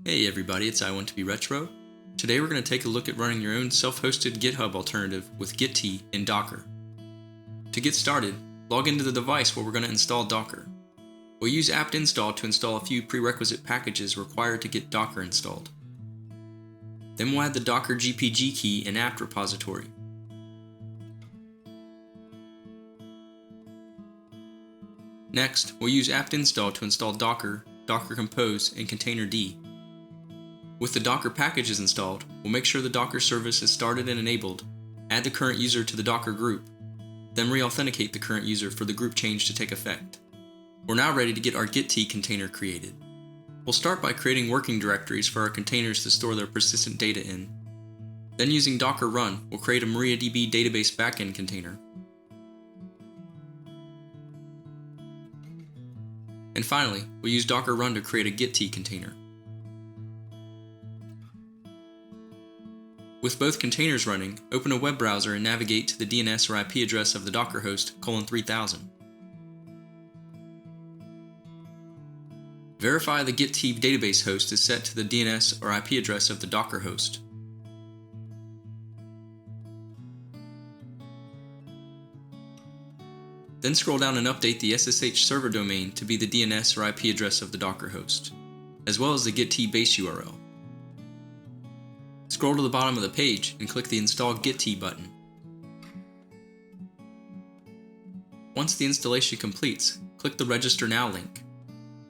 Hey everybody, it's I Want2Be-Retro. Today we're going to take a look at running your own self-hosted GitHub alternative with Gitea in Docker. To get started, log into the device where we're going to install Docker. We'll use apt-install to install a few prerequisite packages required to get Docker installed. Then we'll add the Docker GPG key in apt repository. Next, we'll use apt-install to install Docker, Docker Compose, and Containerd. With the Docker packages installed, we'll make sure the Docker service is started and enabled, add the current user to the Docker group, then re-authenticate the current user for the group change to take effect. We're now ready to get our Gitea container created. We'll start by creating working directories for our containers to store their persistent data in. Then using Docker run, we'll create a MariaDB database backend container. And finally, we'll use Docker run to create a Gitea container. With both containers running, open a web browser and navigate to the DNS or IP address of the Docker host :3000. Verify the Gitea database host is set to the DNS or IP address of the Docker host. Then scroll down and update the SSH server domain to be the DNS or IP address of the Docker host, as well as the Gitea base URL. Scroll to the bottom of the page and click the Install Gitea button. Once the installation completes, click the Register Now link.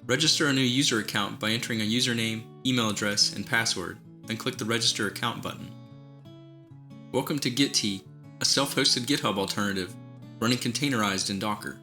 Register a new user account by entering a username, email address, and password, then click the Register Account button. Welcome to Gitea, a self-hosted GitHub alternative running containerized in Docker.